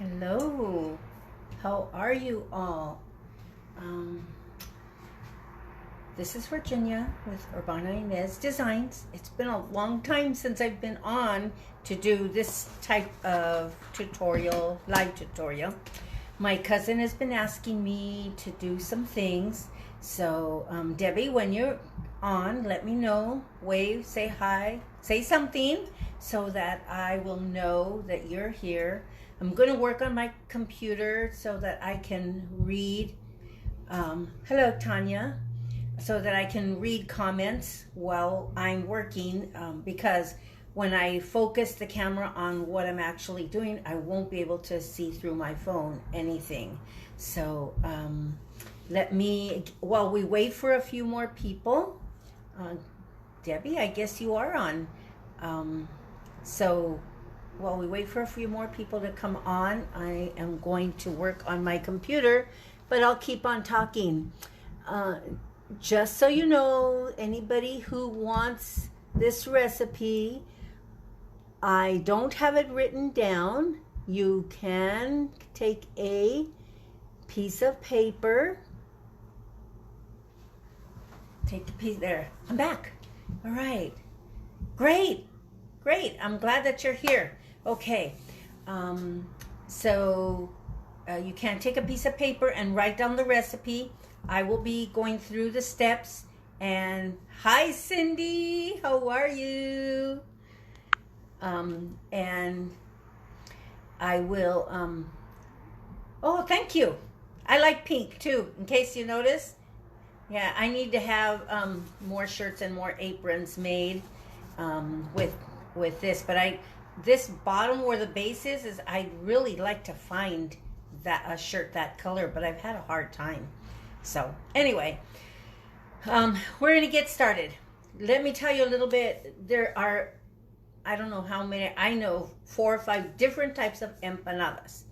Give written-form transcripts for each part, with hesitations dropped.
Hello, how are you all? Um, this is Virginia with Urbana Inez Designs. It's been a long time since I've been on to do this type of tutorial, live tutorial. My cousin has been asking me to do some things. So, Debbie, when you're on, let me know, wave, say hi, say something so that I will know that you're here. I'm going to work on my computer so that I can read. Hello, Tanya. So that I can read comments while I'm working, because when I focus the camera on what I'm actually doing, I won't be able to see through my phone anything. So while we wait for a few more people, Debbie, I guess you are on. So while we wait for a few more people to come on, I am going to work on my computer, but I'll keep on talking. Just so you know, anybody who wants this recipe, I don't have it written down. You can take a piece of paper. Take the piece there. I'm back. All right. Great. I'm glad that you're here. Okay. So you can take a piece of paper and write down the recipe. I will be going through the steps. And hi, Cindy. How are you? And I will, oh, thank you. I like pink too, in case you notice. Yeah, I need to have more shirts and more aprons made with this. But this bottom where the base is I'd really like to find a shirt that color, but I've had a hard time. So anyway, we're gonna get started. Let me tell you a little bit. There are, I don't know how many, I know 4 or 5 different types of empanadas.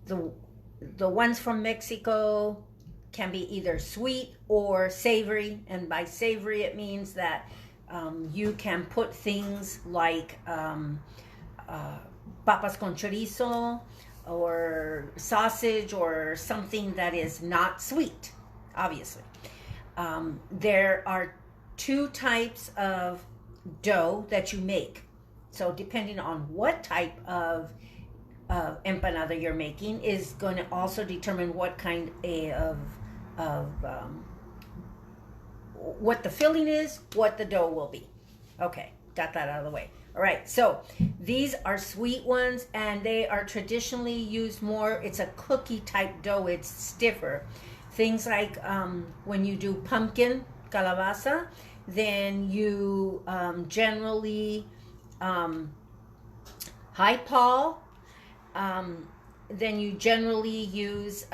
The ones from Mexico can be either sweet or savory, and by savory it means that you can put things like papas con chorizo or sausage or something that is not sweet, obviously. There are 2 types of dough that you make. So depending on what type of empanada you're making is going to also determine what kind of what the filling is, what the dough will be. Okay, got that out of the way. All right, so these are sweet ones, and they are traditionally used more. It's a cookie type dough. It's stiffer. Things like when you do pumpkin calabaza, then you generally, hi Paul, then you generally use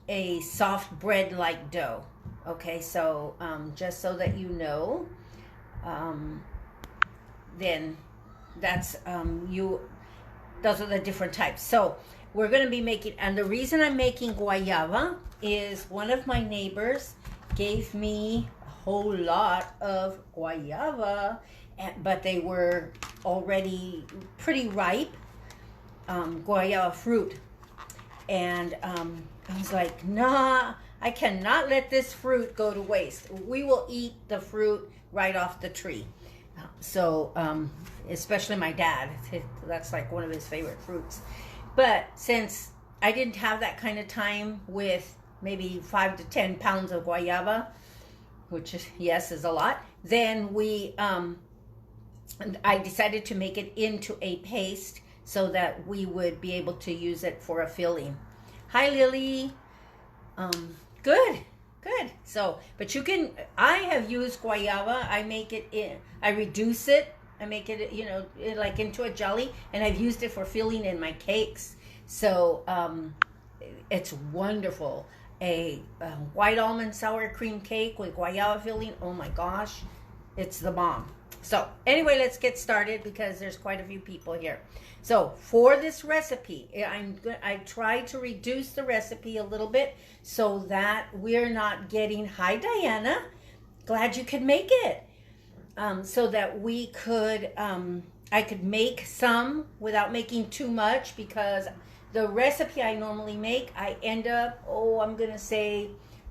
a soft bread like dough. Okay, so just so that you know, then that's those are the different types. So we're going to be making, and the reason I'm making guayaba is one of my neighbors gave me a whole lot of guayaba, but they were already pretty ripe, guayaba fruit. And I was like, nah, I cannot let this fruit go to waste. We will eat the fruit right off the tree. So, especially my dad, that's like one of his favorite fruits. But since I didn't have that kind of time with maybe 5 to 10 pounds of guayaba, which is, yes, is a lot, then I decided to make it into a paste so that we would be able to use it for a filling. Hi, Lily. Good. So, but you can, I have used guayaba. I make it I reduce it. I make it, like into a jelly, and I've used it for filling in my cakes. So, it's wonderful. A white almond sour cream cake with guayaba filling. Oh my gosh, it's the bomb. So anyway, let's get started because there's quite a few people here. So for this recipe, I tried to reduce the recipe a little bit so that we're not getting, hi Diana, glad you could make it. So that we could I could make some without making too much, because the recipe I normally make, I end up, I'm going to say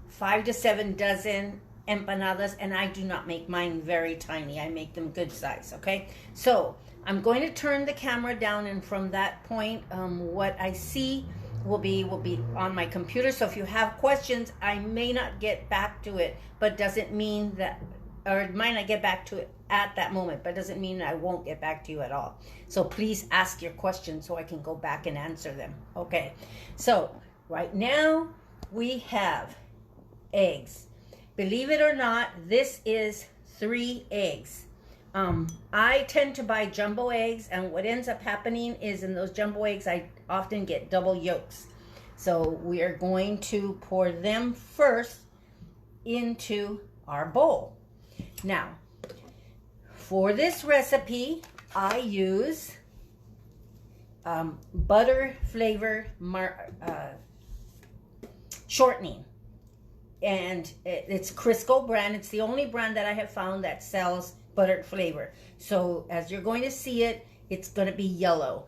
5 to 7 dozen empanadas, and I do not make mine very tiny. I make them good size, okay? So I'm going to turn the camera down, and from that point, what I see will be on my computer. So if you have questions, I may not get back to it, but doesn't mean that, or it might not get back to it at that moment, but doesn't mean I won't get back to you at all. So please ask your questions so I can go back and answer them. Okay, so right now we have eggs. Believe it or not, this is 3 eggs. I tend to buy jumbo eggs, and what ends up happening is in those jumbo eggs, I often get double yolks. So we are going to pour them first into our bowl. Now, for this recipe, I use butter flavored shortening. And it's Crisco brand. It's the only brand that I have found that sells buttered flavor. So as you're going to see it, it's going to be yellow.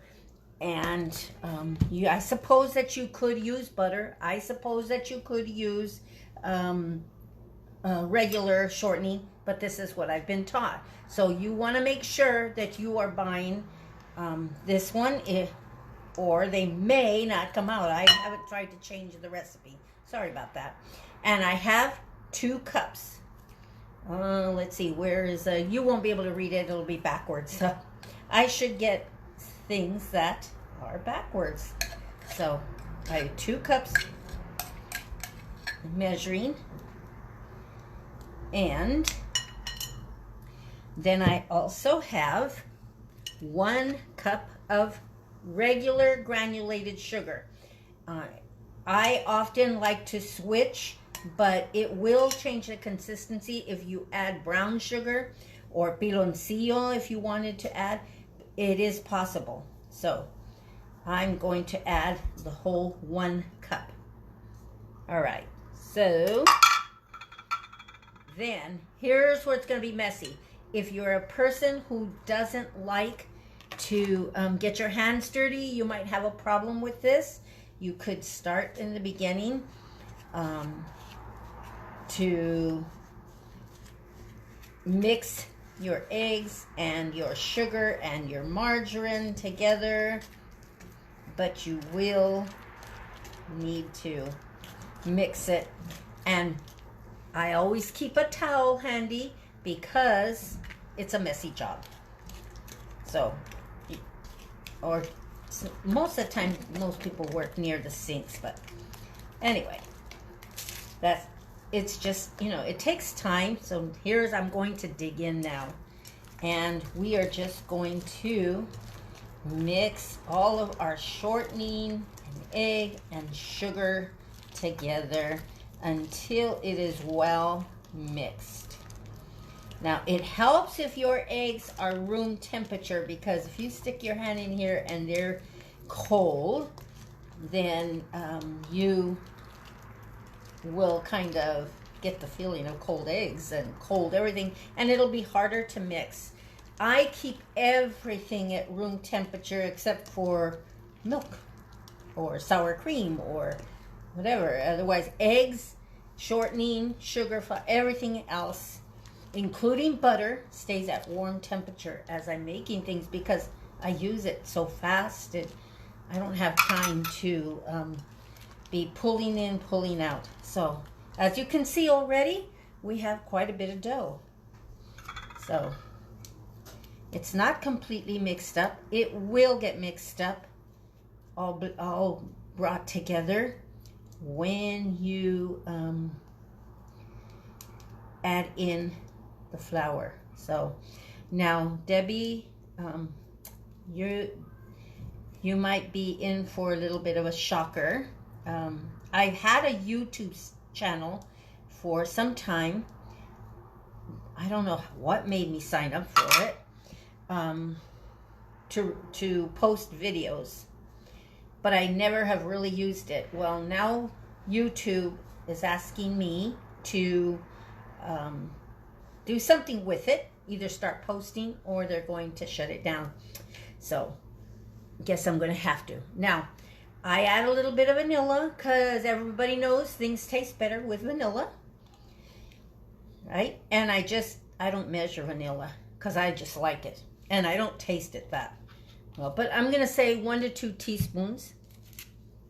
And I suppose that you could use butter. I suppose that you could use regular shortening, but this is what I've been taught. So you want to make sure that you are buying this one, or they may not come out. I haven't tried to change the recipe. Sorry about that. And I have 2 cups. Let's see, where is you won't be able to read it, it'll be backwards. So I should get things that are backwards. So I have 2 cups measuring, and then I also have 1 cup of regular granulated sugar. I often like to switch, but it will change the consistency if you add brown sugar, or piloncillo if you wanted to add. It is possible. So I'm going to add the whole 1 cup. All right, so then here's where it's going to be messy. If you're a person who doesn't like to get your hands dirty, you might have a problem with this. You could start in the beginning to mix your eggs and your sugar and your margarine together, but you will need to mix it. And I always keep a towel handy because it's a messy job. So, or most of the time, most people work near the sinks, but anyway, it's just, it takes time. So I'm going to dig in now, and we are just going to mix all of our shortening and egg and sugar together until it is well mixed. Now, it helps if your eggs are room temperature, because if you stick your hand in here and they're cold, then you will kind of get the feeling of cold eggs and cold everything, and it'll be harder to mix. I keep everything at room temperature except for milk or sour cream or whatever. Otherwise, eggs, shortening, sugar, everything else, including butter, stays at warm temperature as I'm making things, because I use it so fast. I don't have time to be pulling in, pulling out. So as you can see already, we have quite a bit of dough. So it's not completely mixed up. It will get mixed up, all brought together when you add in the flour. So now, Debbie, you might be in for a little bit of a shocker. I've had a YouTube channel for some time. I don't know what made me sign up for it, to post videos, but I never have really used it. Well, now YouTube is asking me to do something with it, either start posting or they're going to shut it down. So guess I'm going to have to. Now, I add a little bit of vanilla because everybody knows things taste better with vanilla. Right? And I don't measure vanilla because I just like it. And I don't taste it that well. But I'm going to say 1 to 2 teaspoons.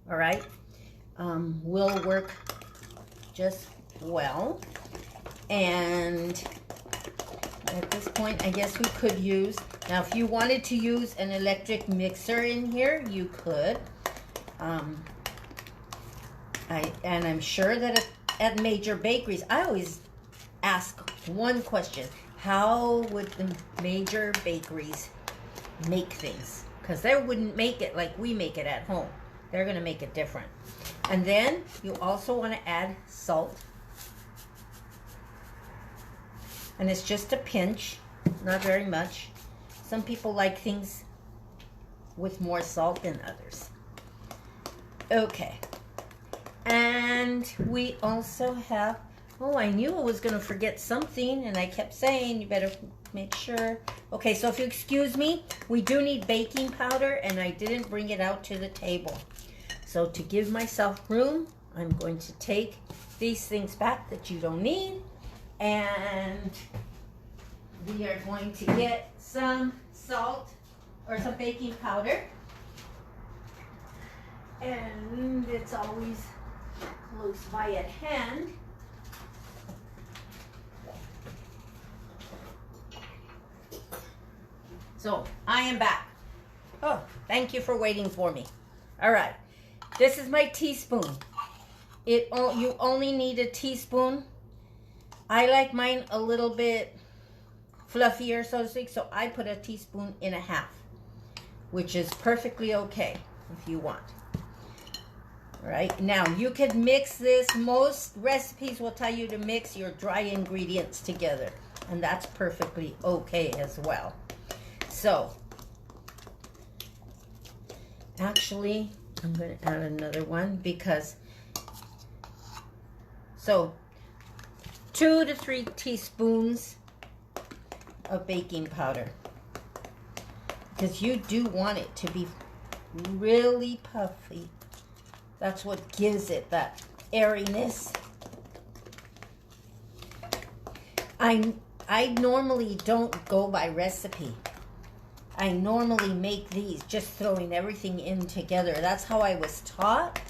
All right? Will work just well. And at this point, I guess we could use, now if you wanted to use an electric mixer in here, you could. And I'm sure that at major bakeries, I always ask one question: how would the major bakeries make things? Because they wouldn't make it like we make it at home. They're going to make it different. And then you also want to add salt. And it's just a pinch, not very much. Some people like things with more salt than others. Okay. And we also have, oh, I knew I was going to forget something, and I kept saying, you better make sure. Okay, so if you excuse me, we do need baking powder, and I didn't bring it out to the table. So to give myself room, I'm going to take these things back that you don't need, and we are going to get some salt or some baking powder. And it's always close by at hand. So I am back. Oh, thank you for waiting for me. All right, this is my teaspoon. You only need a teaspoon. I like mine a little bit fluffier, so to speak, so I put 1.5 teaspoons, which is perfectly okay if you want. All right, now you could mix this. Most recipes will tell you to mix your dry ingredients together, and that's perfectly okay as well. So, actually, I'm going to add another one because, so 2 to 3 teaspoons of baking powder, because you do want it to be really puffy. That's what gives it that airiness. I normally don't go by recipe. I normally make these just throwing everything in together. That's how I was taught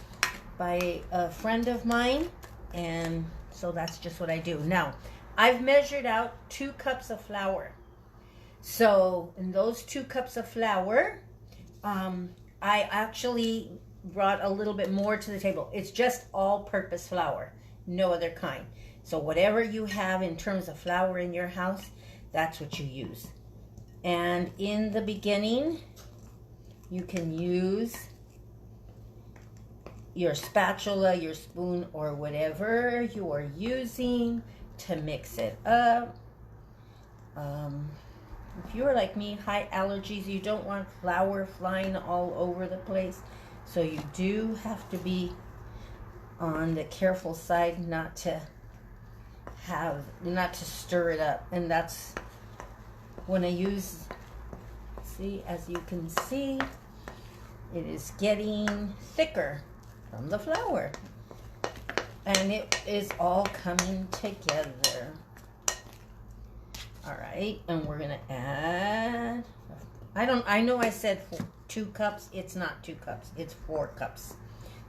by a friend of mine, and so that's just what I do. Now, I've measured out 2 cups of flour. So in those 2 cups of flour, I actually brought a little bit more to the table. It's just all-purpose flour, no other kind. So whatever you have in terms of flour in your house, that's what you use. And in the beginning, you can use your spatula, your spoon, or whatever you are using to mix it up. If you're like me, high allergies, you don't want flour flying all over the place. So you do have to be on the careful side not to stir it up. And that's when I use, see, as you can see, it is getting thicker from the flour. And it is all coming together. All right, and we're gonna add, I know I said 2 cups, it's not 2 cups, it's 4 cups.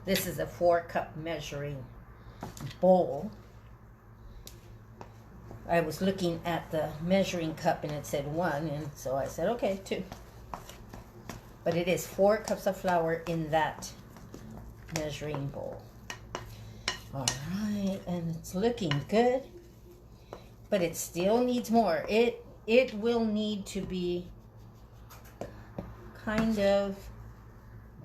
This is a 4-cup measuring bowl. I was looking at the measuring cup and it said 1, and so I said, okay, 2. But it is 4 cups of flour in that measuring bowl. All right, and it's looking good, but it still needs more. It will need to be kind of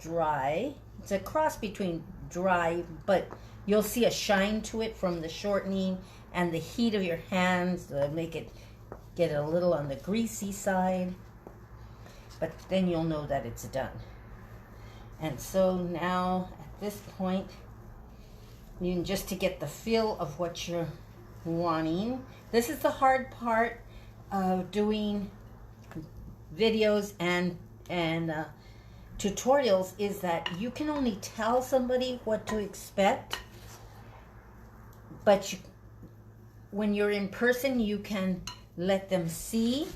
dry. It's a cross between dry, but you'll see a shine to it from the shortening and the heat of your hands to make it get a little on the greasy side. But then you'll know that it's done. And so now at this point, you can just to get the feel of what you're wanting. This is the hard part. of doing videos and tutorials is that you can only tell somebody what to expect, but when you're in person, you can let them see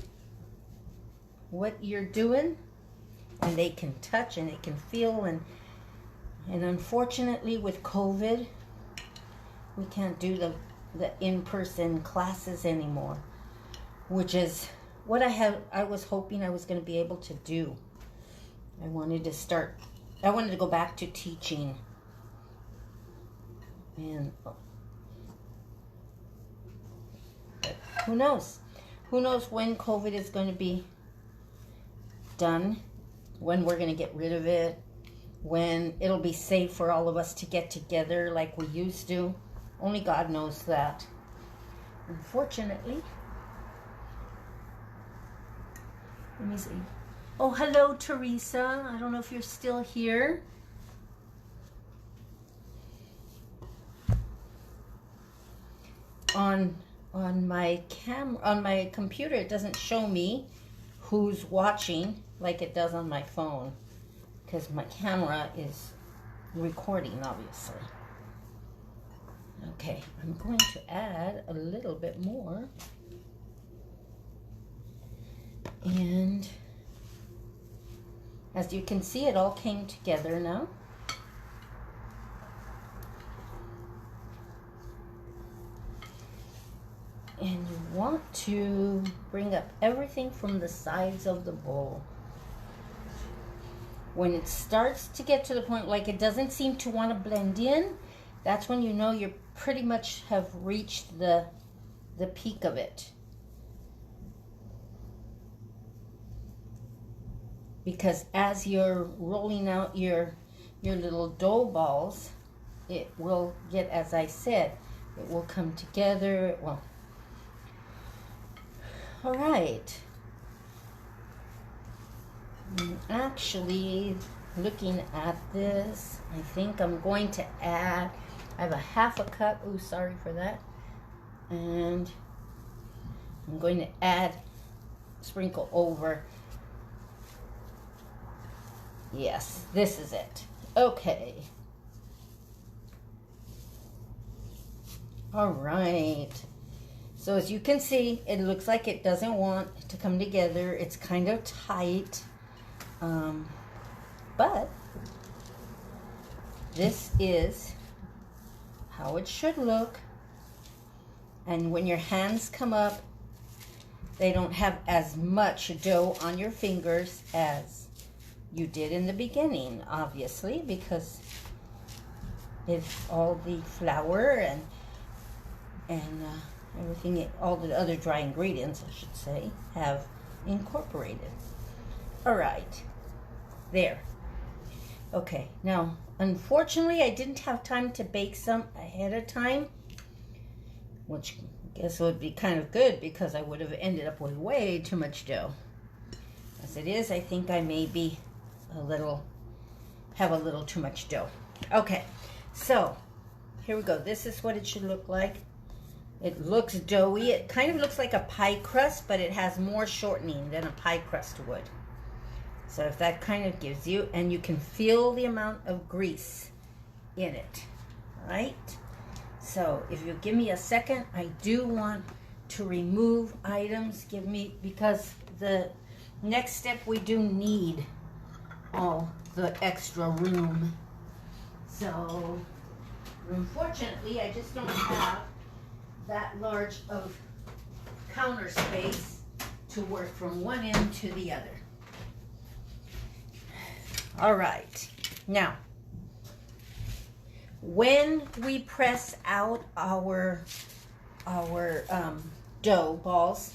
what you're doing, and they can touch and they can feel, and unfortunately with COVID, we can't do the in-person classes anymore, which is what I was hoping I was going to be able to do. I wanted to go back to teaching. And who knows? Who knows when COVID is going to be done, when we're going to get rid of it, when it'll be safe for all of us to get together like we used to. Only God knows that. Unfortunately. Let me see. Oh, hello, Teresa. I don't know if you're still here. On my computer, it doesn't show me who's watching like it does on my phone, because my camera is recording, obviously. Okay, I'm going to add a little bit more. And as you can see, it all came together now. And you want to bring up everything from the sides of the bowl. When it starts to get to the point like it doesn't seem to want to blend in, that's when you know you pretty much have reached the peak of it. Because as you're rolling out your little dough balls, it will get, as I said, it will come together. It will. All right. Actually, looking at this, I think I'm going to add, I have a half a cup, oh, sorry for that. And I'm going to add, sprinkle over. Yes, this is it. Okay. All right. So as you can see, it looks like it doesn't want to come together. It's kind of tight. But this is how it should look. And when your hands come up, they don't have as much dough on your fingers as you did in the beginning, obviously, because it's all the flour and everything, all the other dry ingredients, I should say, have incorporated. All right, there. Okay, now, unfortunately, I didn't have time to bake some ahead of time, which I guess would be kind of good because I would have ended up with way too much dough. As it is, I think I may be have a little too much dough. Okay, so here we go. This is what it should look like. It looks doughy. It kind of looks like a pie crust, but it has more shortening than a pie crust would. So if that kind of gives you, and you can feel the amount of grease in it, right? So if you give me a second, I do want to remove items. Because the next step, we do need all the extra room. So unfortunately, I just don't have that large of counter space to work from one end to the other. All right, now when we press out our dough balls,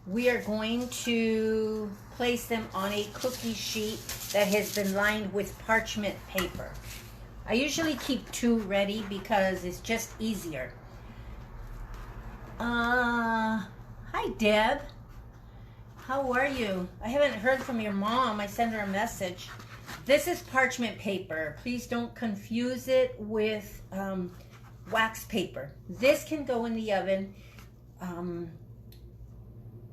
we are going to place them on a cookie sheet that has been lined with parchment paper. I usually keep 2 ready because it's just easier. Hi Deb, how are you? I haven't heard from your mom. I sent her a message. This is parchment paper. Please don't confuse it with wax paper. This can go in the oven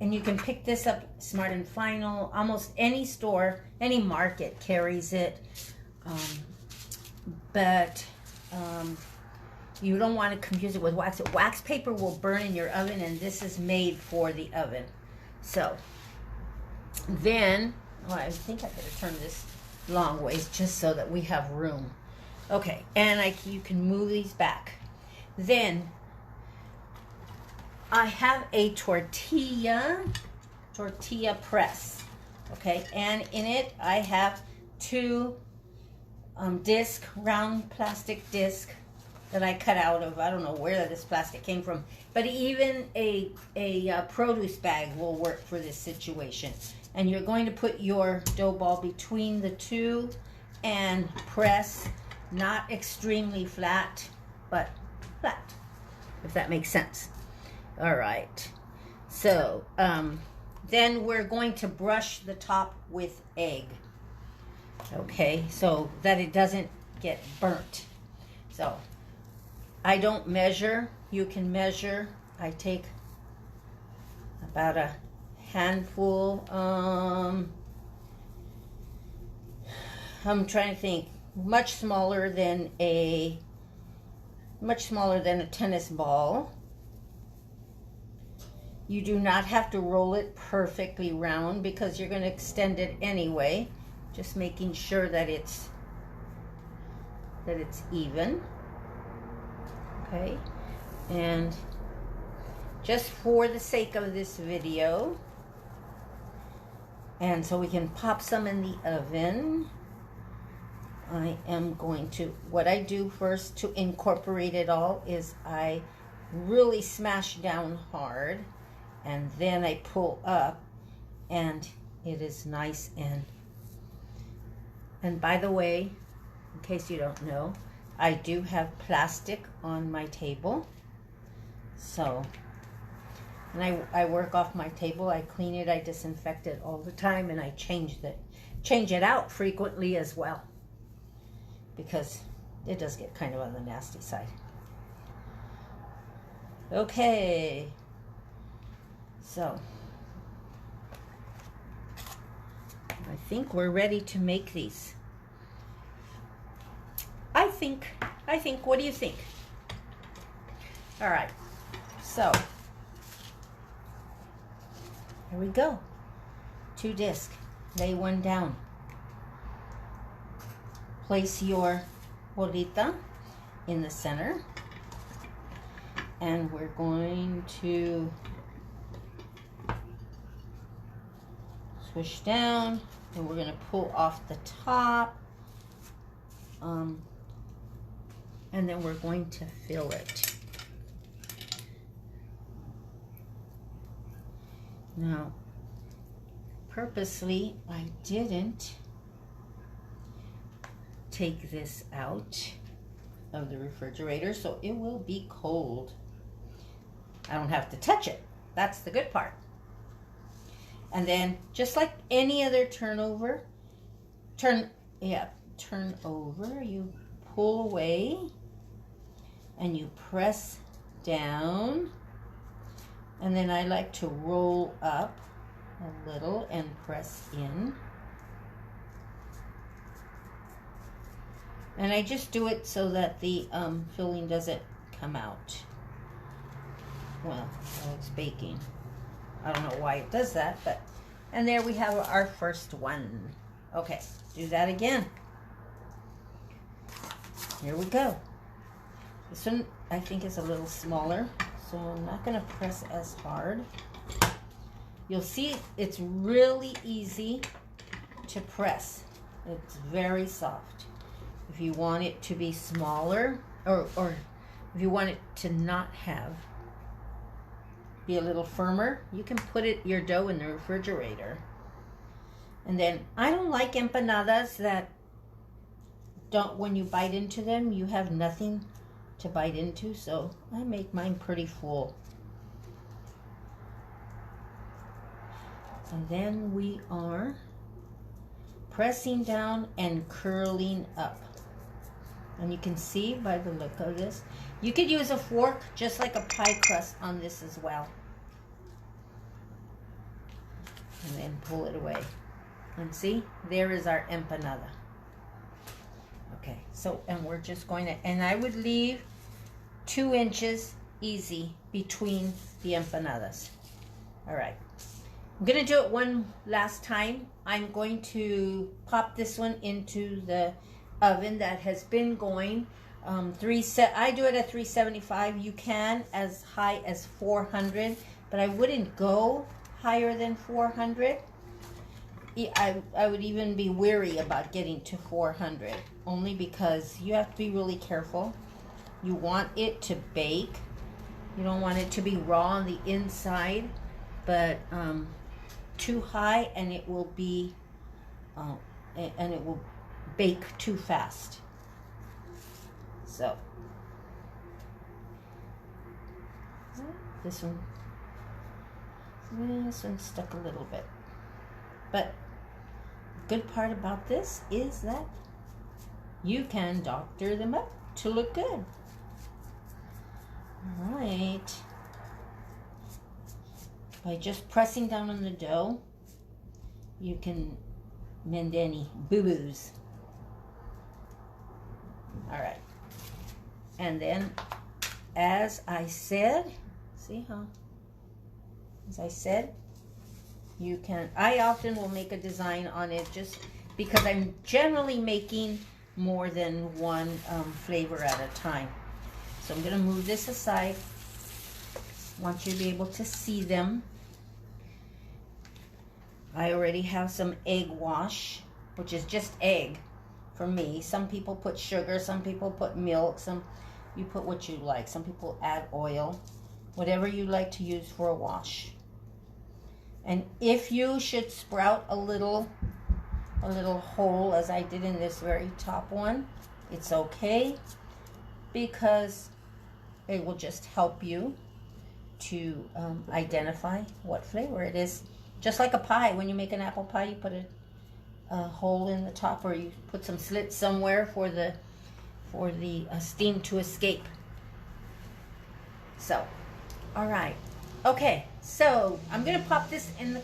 And you can pick this up, Smart and Final. Almost any store, any market carries it. But you don't want to confuse it with wax. Wax paper will burn in your oven, and this is made for the oven. So then, oh, I think I better turn this long ways just so that we have room. Okay, and you can move these back. Then I have a tortilla press, okay, and in it I have two round plastic disc that I cut out of, I don't know where this plastic came from, but even a produce bag will work for this situation. And you're going to put your dough ball between the two and press, not extremely flat, but flat, if that makes sense. All right, so then we're going to brush the top with egg, okay, so that it doesn't get burnt. So I don't measure, you can measure. I take about a handful, I'm trying to think, much smaller than a tennis ball. You do not have to roll it perfectly round because you're going to extend it anyway. Just making sure that it's even. Okay, and just for the sake of this video, and so we can pop some in the oven, I am going to, what I do first to incorporate it all is I really smash down hard, and then I pull up, and it is nice. And by the way, in case you don't know, I do have plastic on my table. So, and I work off my table, I clean it, I disinfect it all the time, and I change it out frequently as well, because it does get kind of on the nasty side. Okay, so I think we're ready to make these. I think, what do you think? All right, so here we go. 2 discs, lay one down. Place your bolita in the center, and we're going to swish down, and we're going to pull off the top, and then we're going to fill it. Now, purposely, I didn't take this out of the refrigerator, so it will be cold. I don't have to touch it. That's the good part. And then, just like any other turn over, you pull away and you press down, and then I like to roll up a little and press in. And I just do it so that the filling doesn't come out. Well, it's baking. I don't know why it does that, but, and there we have our first one. Okay, do that again. Here we go. This one I think is a little smaller, so I'm not going to press as hard. You'll see it's really easy to press. It's very soft. If you want it to be smaller, or if you want it to not be a little firmer, you can put your dough in the refrigerator. And then I don't like empanadas that when you bite into them, you have nothing to bite into, so I make mine pretty full. And then we are pressing down and curling up. And you can see by the look of this, you could use a fork just like a pie crust on this as well. and then pull it away. And see, there is our empanada. Okay, so, and we're just going to, and I would leave 2 inches easy between the empanadas. All right, I'm gonna do it one last time. I'm going to pop this one into the oven that has been going. I do it at 375. You can as high as 400, but I wouldn't go higher than 400. I would even be weary about getting to 400, only because you have to be really careful. You want it to bake. You don't want it to be raw on the inside, but too high and it will be and it will bake too fast. So this one stuck a little bit, but the good part about this is that you can doctor them up to look good. All right, by just pressing down on the dough, you can mend any boo-boos. All right, and then as I said, as I said, you can, I often will make a design on it just because I'm generally making more than one flavor at a time. So I'm going to move this aside. I want you to be able to see them. I already have some egg wash, which is just egg for me. Some people put sugar, some people put milk, you put what you like. Some people add oil, whatever you like to use for a wash. And if you should sprout a little hole, as I did in this very top one, it's okay, because it will just help you to identify what flavor it is. Just like a pie, when you make an apple pie, you put a hole in the top, or you put some slits somewhere for the steam to escape. So, all right, okay. So I'm gonna pop this in the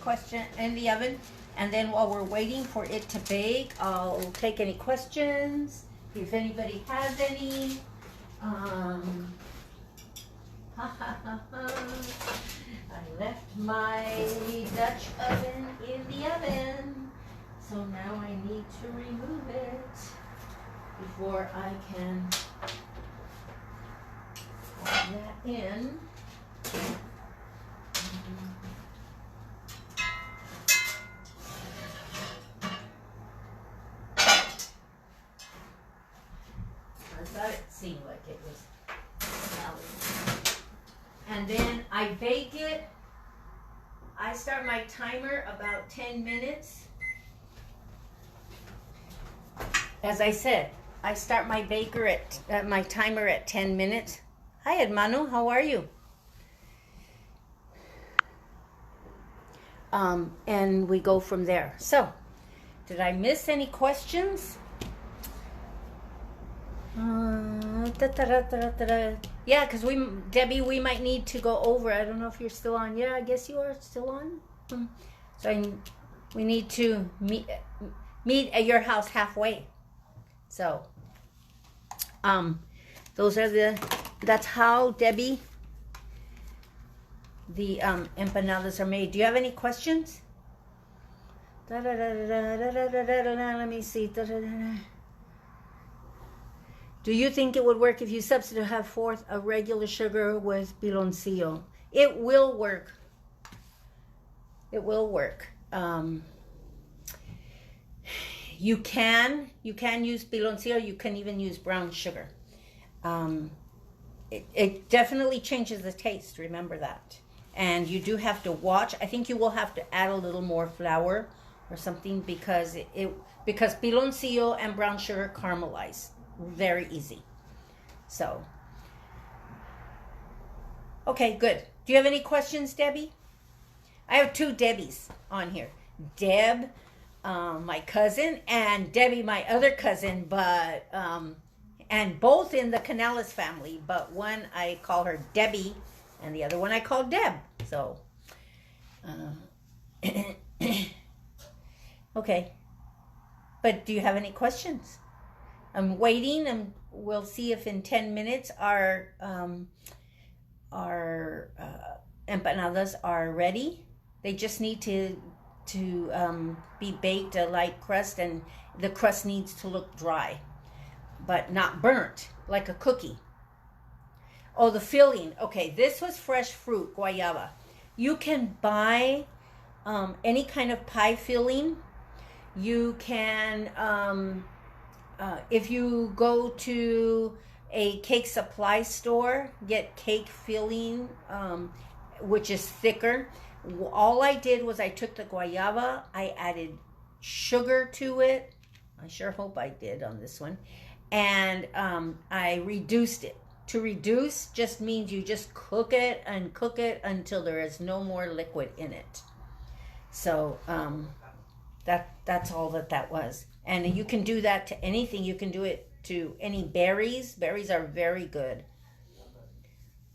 oven, and then while we're waiting for it to bake, I'll take any questions if anybody has any. I left my Dutch oven in the oven, so now I need to remove it before I can put that in. I thought it seemed like it was salad. And then I bake it. I start my timer about 10 minutes. As I said, I start my my timer at 10 minutes. Hi, Hermano, how are you? And we go from there. So, did I miss any questions? Yeah, because Debbie, we might need to go over. I don't know if you're still on. Yeah, I guess you are still on. So we need to meet at your house halfway. So, that's how, Debbie, the empanadas are made. Do you have any questions? Let me see. Do you think it would work if you substitute half-fourth of regular sugar with piloncillo? It will work. It will work. You can use piloncillo. You can even use brown sugar. It definitely changes the taste. Remember that. And you do have to watch. I think you will have to add a little more flour or something, because because piloncillo and brown sugar caramelize very easy. So, okay, good. Do you have any questions, Debbie? I have 2 Debbies on here. Deb, my cousin, and Debbie, my other cousin, but and both in the Canales family, but one I call her Debbie and the other one I call Deb. So Okay. But do you have any questions? I'm waiting, and we'll see if in 10 minutes our empanadas are ready. They just need to be baked a light crust, and the crust needs to look dry, but not burnt like a cookie. Oh, the filling. Okay, this was fresh fruit, guayaba. You can buy any kind of pie filling. You can, if you go to a cake supply store, get cake filling, which is thicker. All I did was I took the guayaba, I added sugar to it. I sure hope I did on this one. And I reduced it. To reduce just means you just cook it and cook it until there is no more liquid in it. So that's all that was. And you can do that to anything. You can do it to any berries. Berries are very good.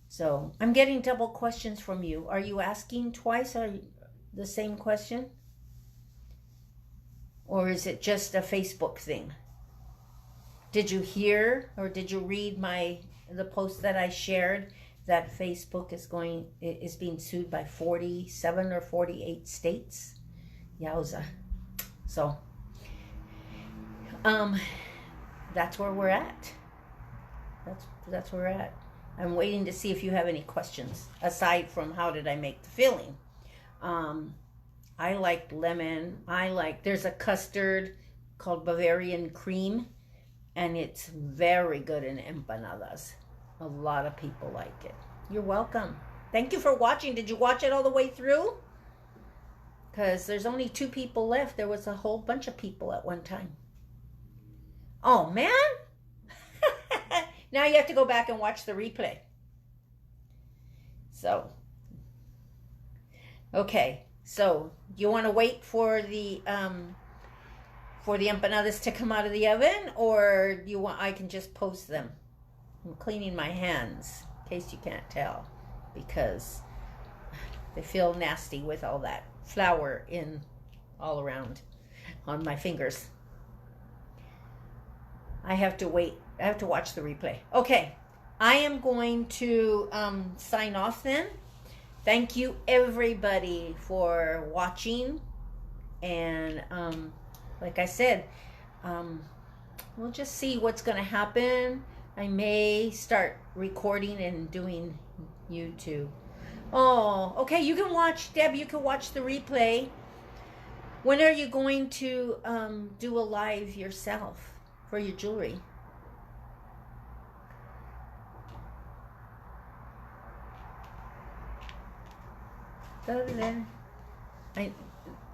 So I'm getting double questions from you. Are you asking twice or the same question? Or is it just a Facebook thing? Did you hear or did you read the post that I shared that Facebook is being sued by 47 or 48 states? Yowza. So that's where we're at. That's where we're at. I'm waiting to see if you have any questions aside from how did I make the filling. I like lemon. There's a custard called Bavarian cream, and it's very good in empanadas. A lot of people like it. You're welcome. Thank you for watching. Did you watch it all the way through? Because there's only 2 people left. There was a whole bunch of people at one time. Oh, man. Now you have to go back and watch the replay. So, okay. So, you want to wait for the empanadas to come out of the oven, or I can just post them? I'm cleaning my hands, in case you can't tell, because they feel nasty with all that flour in all around on my fingers. I have to wait. I have to watch the replay. Okay, I am going to sign off then. Thank you everybody for watching, and like I said, we'll just see what's going to happen. I may start recording and doing YouTube. Oh, okay, you can watch, Deb, you can watch the replay. When are you going to do a live yourself for your jewelry?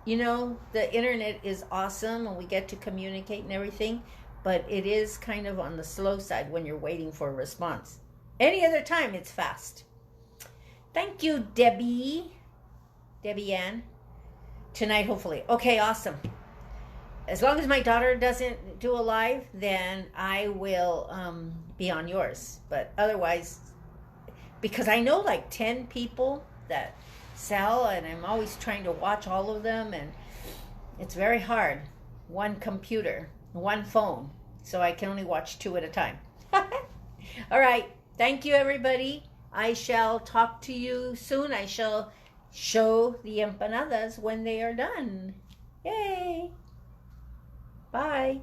You know, the internet is awesome and we get to communicate and everything, but it is kind of on the slow side when you're waiting for a response. Any other time, it's fast. Thank you, Debbie Ann. Tonight, hopefully. Okay, awesome. As long as my daughter doesn't do a live, then I will be on yours. But otherwise, because I know like 10 people that sell, and I'm always trying to watch all of them, and it's very hard. One computer, one phone, so I can only watch 2 at a time. All right. Thank you, everybody. I shall talk to you soon. I shall show the empanadas when they are done. Yay! Bye.